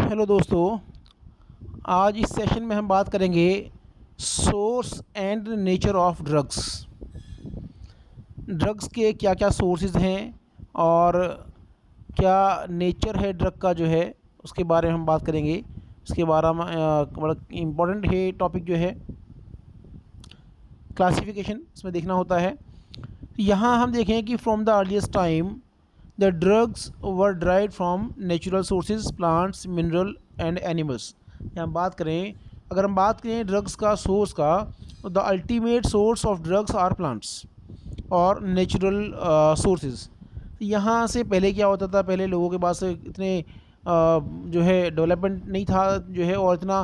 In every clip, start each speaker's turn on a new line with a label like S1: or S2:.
S1: Hello दोस्तों, आज इस सेशन में हम बात करेंगे source and nature of drugs. Drugs के क्या क्या सोर्सेज हैं और क्या नेचर है ड्रग का जो है उसके बारे में हम बात करेंगे। उसके बारे में बड़ा इम्पोर्टेंट है टॉपिक जो है क्लासिफिकेशन, इसमें देखना होता है। यहाँ हम देखें कि from the earliest time the drugs were drive from natural sources, plants, mineral and animals. हम बात करें, अगर हम बात करें ड्रग्स का सोर्स का, तो the ultimate source of drugs are plants और नेचुरल सोर्सेज। यहाँ से पहले क्या होता था, पहले लोगों के पास इतने जो है डेवलपमेंट नहीं था जो है, और इतना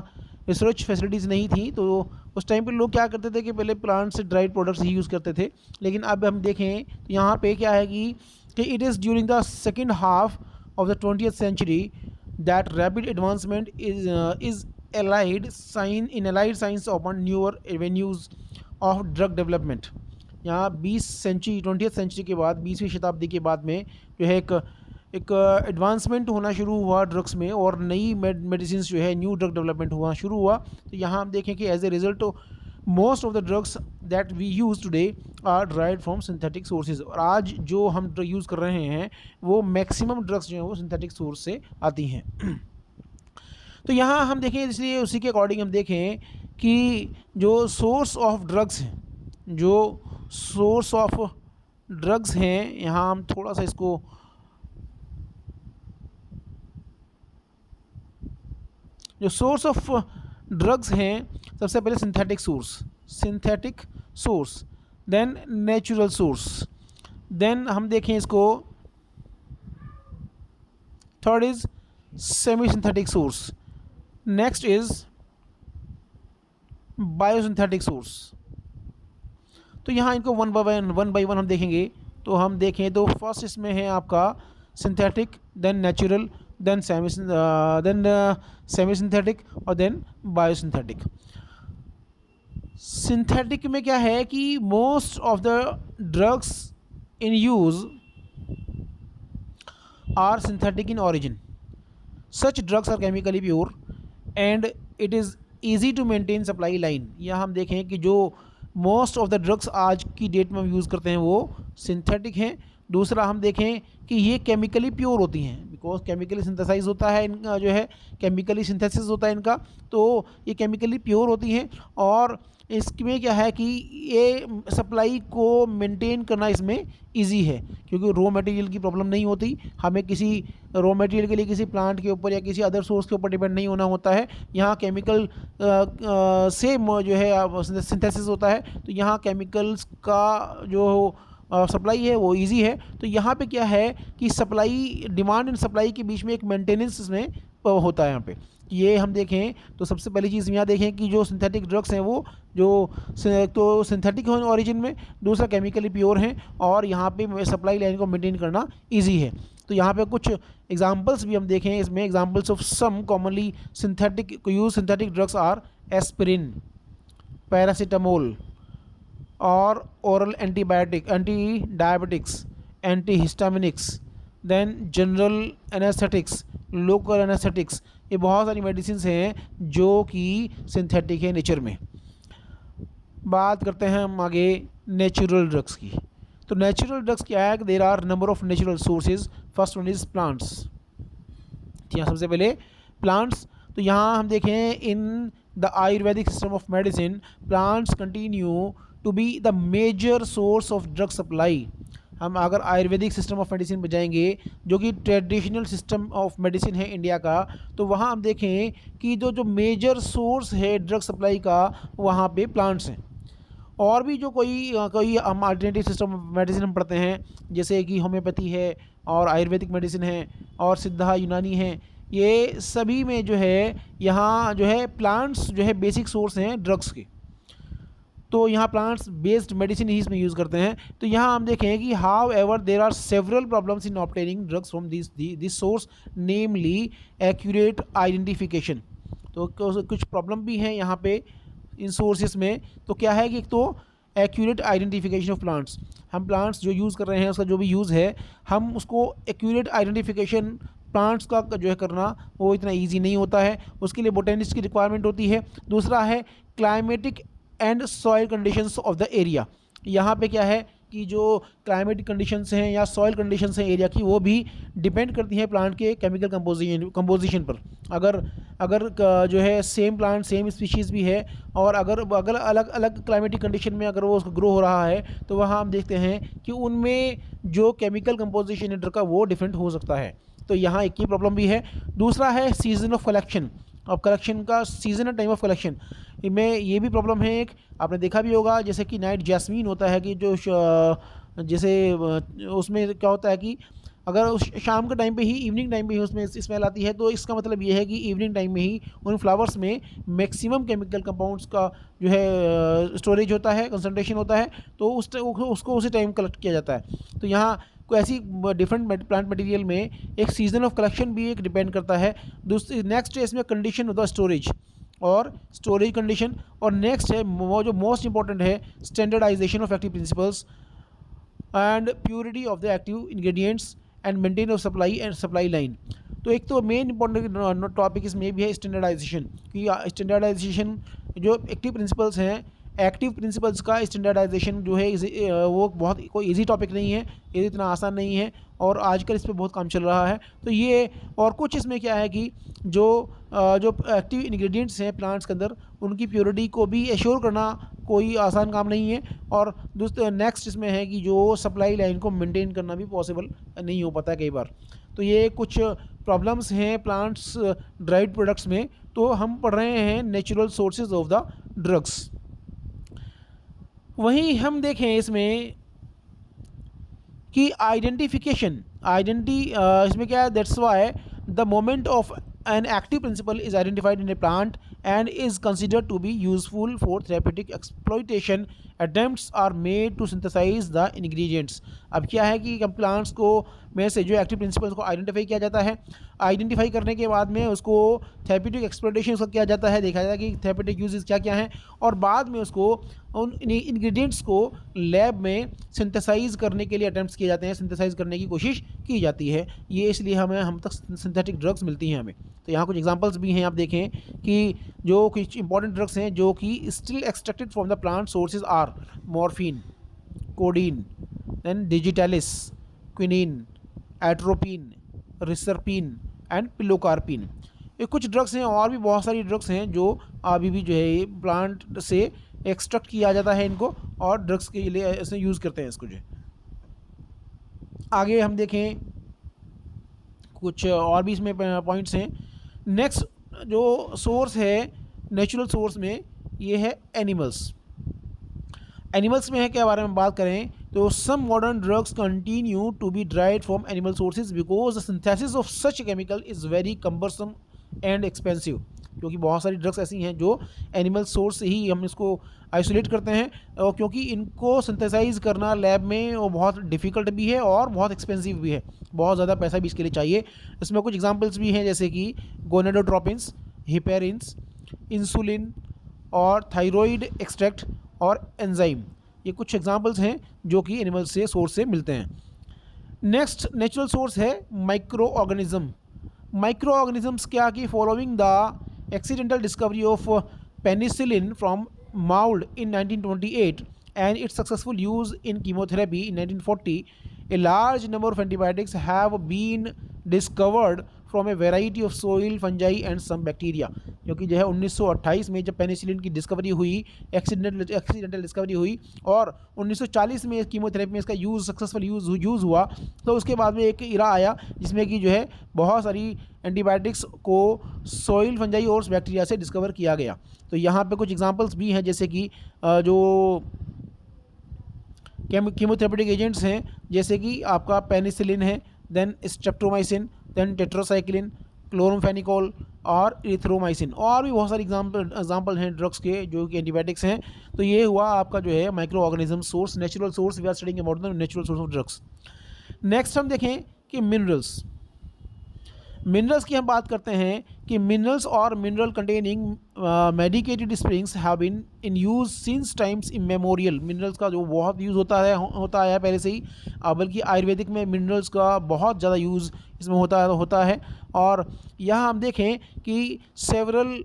S1: रिसर्च फैसिलिटीज़ नहीं थी। तो उस टाइम पे लोग क्या करते थे कि पहले प्लांट से ड्राइड प्रोडक्ट्स ही यूज़ करते थे। लेकिन अब हम देखें तो यहाँ पे क्या है कि it is during the second half of the 20th century that rapid advancement is allied science open newer avenues of drug development। यहाँ 20th सेंचुरी के बाद, 20वीं शताब्दी के बाद में जो है एक एडवांसमेंट होना शुरू हुआ ड्रग्स में, और नई मेडिसिन जो है, न्यू ड्रग डेवलपमेंट होना शुरू हुआ। तो यहाँ हम देखें कि as a result most of the drugs that we use today are derived from synthetic sources. और आज जो हम ड्रग यूज़ कर रहे हैं वो मैक्सिमम ड्रग्स जो हैं वो सिंथेटिक सोर्स से आती हैं। तो यहाँ हम देखें, इसलिए उसी के अकॉर्डिंग हम देखें कि जो सोर्स ऑफ ड्रग्स हैं, यहाँ हम थोड़ा सा इसको जो सोर्स ऑफ ड्रग्स हैं, सबसे पहले synthetic source, then natural source, then हम देखें इसको third is semi synthetic source, next is biosynthetic source. तो यहाँ इनको वन बाय वन हम देखेंगे। तो हम देखें तो फर्स्ट इसमें है आपका synthetic, then natural, then semi synthetic और देन बायोसिंथेटिक। सिंथेटिक में क्या है कि most of the drugs in use are synthetic in origin. Such drugs are chemically pure and it is easy to maintain supply line। यहाँ हम देखें कि जो मोस्ट ऑफ द ड्रग्स आज की डेट में हम यूज़ करते हैं वो सिंथेटिक हैं। दूसरा हम देखें कि ये केमिकली प्योर होती हैं, बिकॉज केमिकली सिंथेसाइज होता है इनका जो है, केमिकली सिंथेसिस होता है इनका, तो ये केमिकली प्योर होती हैं। और इसमें क्या है कि ये सप्लाई को मेंटेन करना इसमें इजी है, क्योंकि रॉ मटेरियल की प्रॉब्लम नहीं होती। हमें किसी रॉ मटेरियल के लिए किसी प्लांट के ऊपर या किसी अदर सोर्स के ऊपर डिपेंड नहीं होना होता है। यहाँ केमिकल से जो है सिंथेसिस होता है, तो यहाँ केमिकल्स का जो सप्लाई है वो इजी है। तो यहाँ पे क्या है कि सप्लाई, डिमांड एंड सप्लाई के बीच में एक मेंटेनेंस इसमें होता है। यहाँ पे ये हम देखें तो सबसे पहली चीज़ यहाँ देखें कि जो सिंथेटिक ड्रग्स हैं वो तो सिंथेटिक हैं ओरिजिन में, दूसरा केमिकली प्योर हैं, और यहाँ पे सप्लाई लाइन को मेंटेन करना इजी है। तो यहाँ पे कुछ एग्जांपल्स भी हम देखें इसमें, examples of some commonly synthetic drugs are aspirin, paracetamol और oral anti diabetics, antihistaminics, then general anaesthetics, local anaesthetics. ये बहुत सारी मेडिसिन हैं जो कि सिंथेटिक है नेचर में। बात करते हैं हम आगे नेचुरल ड्रग्स की। तो नेचुरल ड्रग्स क्या है कि there are number of natural sources. First one is plants. यहाँ सबसे पहले प्लांट्स, तो यहाँ हम देखें in the ayurvedic system of medicine plants continue to be the major source of drug supply. हम अगर आयुर्वेदिक सिस्टम ऑफ मेडिसिन पर जाएंगे, जो कि ट्रेडिशनल सिस्टम ऑफ मेडिसिन है इंडिया का, तो वहाँ हम देखें कि जो मेजर सोर्स है ड्रग सप्लाई का, वहाँ पे प्लांट्स हैं। और भी जो कोई हम अल्टरनेटिव सिस्टम ऑफ मेडिसिन हम पढ़ते हैं, जैसे कि होम्योपैथी है और आयुर्वेदिक मेडिसिन है और सिद्धा यूनानी है, ये सभी में जो है यहाँ जो है प्लांट्स जो है बेसिक सोर्स हैं ड्रग्स के। तो यहाँ प्लांट्स बेस्ड मेडिसिन ही इसमें यूज़ करते हैं। तो यहाँ हम देखें कि however there are several problems in obtaining drugs from this source, namely accurate identification. तो कुछ प्रॉब्लम भी हैं यहाँ पे इन सोर्सेस में। तो क्या है कि एक तो एक्यूरेट आइडेंटिफिकेशन ऑफ प्लांट्स, हम प्लांट्स जो यूज़ कर रहे हैं उसका जो भी यूज़ है, हम उसको एक्यूरेट आइडेंटिफिकेशन प्लांट्स का जो है करना वो इतना ईजी नहीं होता है, उसके लिए बोटेनिस्ट की रिक्वायरमेंट होती है। दूसरा है climatic and soil conditions of the area. यहाँ पे क्या है कि जो क्लाइमेटिक कंडीशंस हैं या सॉइल कंडीशंस हैं एरिया की, वो भी डिपेंड करती हैं प्लांट के केमिकल कंपोजिशन पर। अगर अगर जो है सेम प्लांट सेम स्पीशीज़ भी है और अगर अगर अलग अलग क्लाइमेटिक कंडीशन में अगर वो ग्रो हो रहा है, तो वहाँ हम देखते हैं कि उनमें जो केमिकल कंपोजिशन है ड्रग का वो डिफरेंट हो सकता है। तो यहाँ एक ही प्रॉब्लम भी है। दूसरा है सीजन ऑफ कलेक्शन। अब कलेक्शन का सीजन और टाइम ऑफ कलेक्शन में ये भी प्रॉब्लम है एक, आपने देखा भी होगा जैसे कि नाइट जैस्मीन होता है कि जो जैसे उसमें क्या होता है कि अगर उस शाम के टाइम पे ही, इवनिंग टाइम पे ही उसमें स्मेल आती है, तो इसका मतलब ये है कि इवनिंग टाइम में ही उन फ्लावर्स में मैक्सिमम केमिकल कंपाउंड्स का जो है स्टोरेज होता है, कंसंट्रेशन होता है, तो उसको उसी टाइम कलेक्ट किया जाता है। तो यहाँ कोई ऐसी डिफरेंट प्लांट मटेरियल में एक सीजन ऑफ कलेक्शन भी एक डिपेंड करता है। दूसरी नेक्स्ट है इसमें कंडीशन होता है स्टोरेज कंडीशन, और नेक्स्ट है वो जो मोस्ट इंपॉर्टेंट है standardisation of active principles and purity of the active ingredients and maintain of supply line. तो एक तो मेन इंपॉर्टेंट टॉपिक इसमें भी है स्टैंडर्डाइजेशन, कि स्टैंडर्डाइजेशन जो एक्टिव प्रिंसिपल्स हैं, एक्टिव प्रिंसिपल्स का स्टैंडर्डाइजेशन जो है वो बहुत कोई इजी टॉपिक नहीं है, ये इतना आसान नहीं है, और आजकल इस पर बहुत काम चल रहा है। तो ये और कुछ इसमें क्या है कि जो एक्टिव इंग्रेडिएंट्स हैं प्लांट्स के अंदर, उनकी प्योरिटी को भी एश्योर करना कोई आसान काम नहीं है। और नेक्स्ट इसमें है कि जो सप्लाई लाइन को मेंटेन करना भी पॉसिबल नहीं हो पाता है कई बार। तो ये कुछ प्रॉब्लम्स हैं प्लांट्स ड्राइड प्रोडक्ट्स में। तो हम पढ़ रहे हैं natural sources of the drugs. वहीं हम देखें इसमें कि आइडेंटिफिकेशन इसमें क्या है, that's why the moment of an active principle is identified in a plant and is considered to be useful for therapeutic exploitation. Attempts are made to synthesise the ingredients. अब क्या है कि प्लांट्स को में से जो एक्टिव प्रिंसिपल्स को identify किया जाता है, आइडेंटिफाई करने के बाद में उसको थेरेपेटिक एक्सप्लॉइटेशन उसका किया जाता है, देखा जाता है कि थेरेपेटिक यूजेस क्या क्या हैं, और बाद में उसको उन इंग्रेडिएंट्स को लैब में सिंथेसाइज करने के लिए अटेम्प्ट्स किए जाते हैं, सिंथेसाइज करने की कोशिश की जाती है। ये इसलिए हम तक सिंथेटिक ड्रग्स मिलती हैं हमें। तो यहाँ कुछ एग्जांपल्स भी हैं, आप देखें कि जो कुछ इंपॉर्टेंट ड्रग्स हैं जो कि still extracted from the plant sources are morphine, codeine, then digitalis, quinine, atropine, reserpine and pilocarpine. ये कुछ ड्रग्स हैं, और भी बहुत सारी ड्रग्स हैं जो अभी भी जो है प्लांट से एक्सट्रैक्ट किया जाता है इनको, और ड्रग्स के लिए ऐसे यूज़ करते हैं इसको जो। आगे हम देखें कुछ और भी इसमें पॉइंट्स हैं। नेक्स्ट जो सोर्स है नेचुरल सोर्स में, ये है एनिमल्स में है क्या बारे में बात करें तो some modern drugs continue to be derived from animal sources because the synthesis of such chemical is very cumbersome and expensive. क्योंकि बहुत सारी ड्रग्स ऐसी हैं जो एनिमल सोर्स से ही हम इसको आइसोलेट करते हैं, और क्योंकि इनको सिंथेसाइज करना लैब में वो बहुत डिफ़िकल्ट भी है और बहुत एक्सपेंसिव भी है, बहुत ज़्यादा पैसा भी इसके लिए चाहिए। इसमें कुछ एग्जांपल्स भी हैं जैसे कि गोनेडोट्रोपिन्स, हिपेरिन्स, इंसुलिन और थायराइड एक्सट्रैक्ट और एंजाइम। ये कुछ एग्जांपल्स हैं जो कि एनिमल से सोर्स से मिलते हैं। नेक्स्ट नेचुरल सोर्स है माइक्रो ऑर्गेनिजम्स क्या कि following the accidental discovery of penicillin from mould in 1928 and its successful use in chemotherapy in 1940, a large number of antibiotics have been discovered from a variety of soil, fungi and some bacteria। क्योंकि जो है 1928 में जब penicillin की discovery हुई, accidental discovery हुई, और 1940 में कीमोथेरेपी में इसका सक्सेसफुल यूज़ हुआ, तो उसके बाद में एक इरा आया जिसमें कि जो है बहुत सारी एंटीबायोटिक्स को सोइल, फंजाई और बैक्टीरिया से डिस्कवर किया गया। तो यहाँ पे कुछ एग्जांपल्स भी हैं जैसे कि जो कीमोथेरेपेटिक एजेंट्स हैं, जैसे कि आपका पेनिसिलिन है, देन स्ट्रेप्टोमाइसिन, देन टेट्रासाइक्लिन, क्लोरोफेनिकोल और इरिथ्रोमाइसिन, और भी बहुत सारे एग्जाम्पल हैं ड्रग्स के जो कि एंटीबायोटिक्स हैं। तो ये हुआ आपका जो है micro organism source, natural source. We are studying about the natural source of drugs. Next हम देखें कि मिनरल्स की हम बात करते हैं कि मिनरल्स और mineral containing medicated springs have been in use since times immemorial. Minerals का जो बहुत यूज़ होता है पहले से ही, बल्कि आयुर्वेदिक में मिनरल्स का बहुत ज़्यादा यूज़ इसमें होता है। और यहाँ हम देखें कि several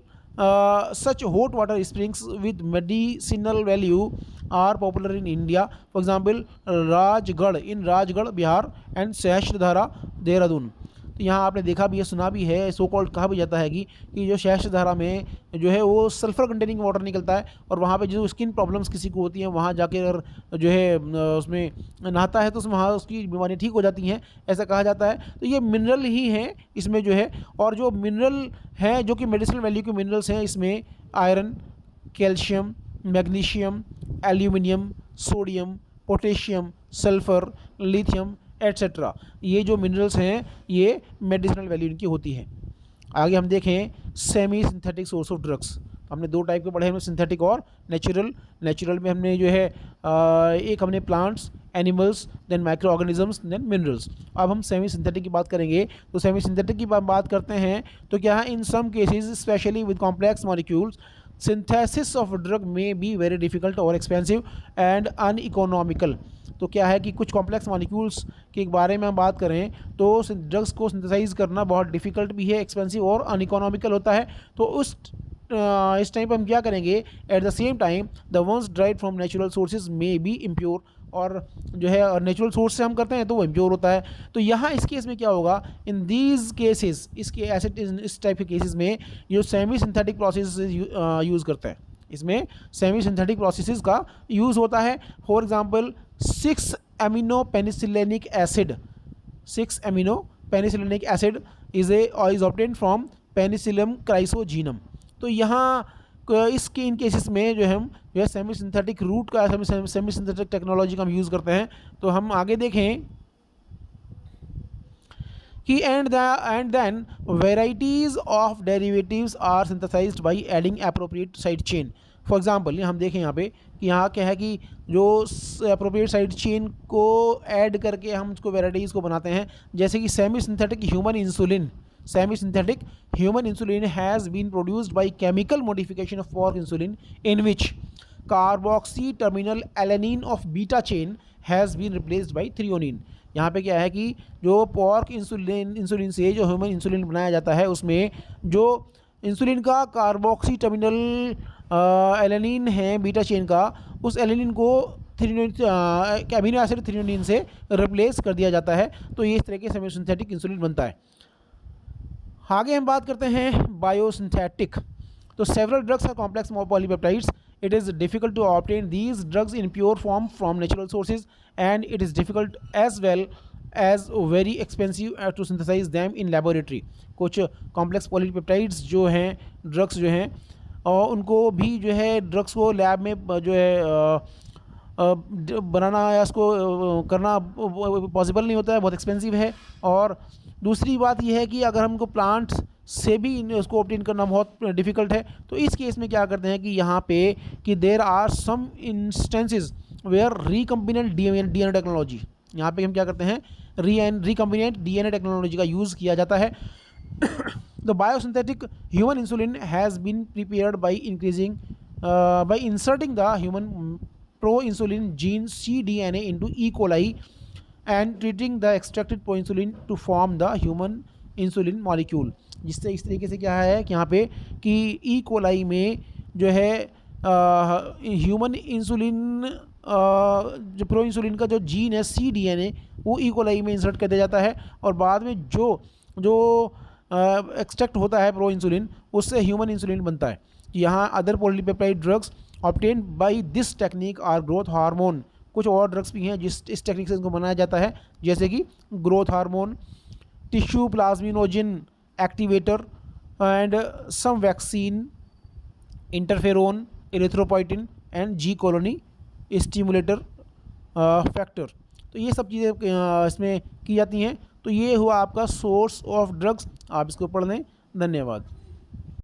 S1: such hot water springs with medicinal value are popular in India. For example, Rajgarh in Rajgarh Bihar and Sahastradhara Dehradun. तो यहाँ आपने देखा भी है, सुना भी है, सो कॉल्ड कहा भी जाता है कि जो सहस्त्रधारा में जो है वो सल्फ़र कंटेनिंग वाटर निकलता है, और वहाँ पे जो स्किन प्रॉब्लम्स किसी को होती हैं वहाँ जाकर अगर जो है उसमें नहाता है तो वहाँ उसकी बीमारियाँ ठीक हो जाती हैं, ऐसा कहा जाता है। तो ये मिनरल ही हैं इसमें जो है, और जो मिनरल हैं जो कि मेडिसिनल वैल्यू के मिनरल्स हैं, इसमें iron, calcium, magnesium, aluminium, sodium, potassium, sulphur, lithium etcetera, ये जो मिनरल्स हैं ये मेडिसिनल वैल्यू इनकी होती है। आगे हम देखें semi synthetic source of drugs. हमने दो टाइप के पढ़े हैं, सिंथेटिक और नेचुरल। नेचुरल में हमने जो है एक हमने plants, animals, then micro organisms, then minerals. अब हम सेमी सिंथेटिक की बात करेंगे। तो सेमी सिंथेटिक की बात करते हैं तो क्या है, in some cases specially with complex molecules synthesis of drug में बी वेरी डिफिकल्ट और एक्सपेंसिव एंड अनइकोनॉमिकल। तो क्या है कि कुछ कॉम्प्लेक्स मॉलिक्यूल्स के बारे में हम बात करें तो ड्रग्स को सिंथेसाइज करना बहुत डिफ़िकल्ट भी है, एक्सपेंसिव और अनइकोनॉमिकल होता है। तो इस टाइम पर हम क्या करेंगे, at the same time the ones dried from natural sources may be impure, और जो है नेचुरल सोर्स से हम करते हैं तो वो इम्प्योर होता है। तो यहाँ इस केस में क्या होगा, इन दीज केसेस, इसके ऐसे इस टाइप के केसेस में जो सेमी सिंथेटिक प्रोसेस यूज़ करते हैं, इसमें सेमी सिंथेटिक प्रोसेसेस का यूज़ होता है। For example 6 amino penicillanic acid, 6 amino penicillanic acid is obtained from penicillium chrysogenum. तो यहाँ इसके इन केसेस में जो हम जो है सेमी सिंथेटिक रूट का सेमी सिंथेटिक टेक्नोलॉजी का हम यूज़ करते हैं। तो हम आगे देखें कि and then varieties of derivatives are synthesised by adding appropriate side chain. For example हम देखें यहाँ पे कि यहाँ क्या है कि जो एप्रोप्रिएट साइड चेन को ऐड करके हम उसको वेराइटीज़ को बनाते हैं, जैसे कि semi synthetic human insulin. Semi synthetic human insulin has been produced by chemical modification of pork insulin in which carboxy terminal alanine of beta chain has been replaced by threonine। यहाँ पे क्या है कि जो पॉर्क इंसुलिन से जो human insulin बनाया जाता है उसमें जो इंसुलिन का कार्बोक्सी टर्मिनल एलेनिन है बीटा चेन का, उस एलेनिन को अमीनो एसिड थ्रियोनिन से रिप्लेस कर दिया जाता है। तो ये इस तरह के सेमी सिंथेटिक इंसुलिन बनता है। आगे हम बात करते हैं बायोसिंथेटिक। तो several drugs are complex polypeptides. It is difficult to obtain these drugs in pure form from natural sources and it is difficult as well as very expensive to synthesise them in laboratory. कुछ complex polypeptides जो हैं, drugs जो हैं, और उनको भी जो है ड्रग्स को लैब में जो है बनाना या उसको करना पॉसिबल नहीं होता है, बहुत एक्सपेंसिव है। और दूसरी बात यह है कि अगर हमको प्लांट्स से भी उसको ऑब्टेन करना बहुत डिफ़िकल्ट है। तो इस केस में क्या करते हैं कि यहाँ पे कि there are some instances where recombinant DNA technology, यहाँ पे हम क्या करते हैं, रिकम्बिनेंट डीएनए टेक्नोलॉजी का यूज़ किया जाता है। The biosynthetic human insulin has been prepared by inserting the human proinsulin gene cDNA into E. coli and treating the extracted proinsulin to form the human insulin molecule। जिससे इस तरीके से क्या है कि यहाँ पे कि E. coli में जो है ह्यूमन इंसुलिन जो प्रो इंसुलिन का जो जीन है cDNA वो E. coli में इंसर्ट कर दिया जाता है, और बाद में जो एक्सट्रैक्ट होता है प्रो इंसुलिन उससे ह्यूमन इंसुलिन बनता है। यहाँ other polypeptide drugs obtained by this technique are growth hormone. कुछ और ड्रग्स भी हैं जिस इस टेक्निक से इनको बनाया जाता है, जैसे कि growth hormone, tissue plasminogen activator and some vaccine, interferon, erythropoietin and G colony stimulator factor. तो ये सब चीज़ें इसमें की जाती हैं। तो ये हुआ आपका सोर्स ऑफ ड्रग्स, आप इसको पढ़ लें। धन्यवाद।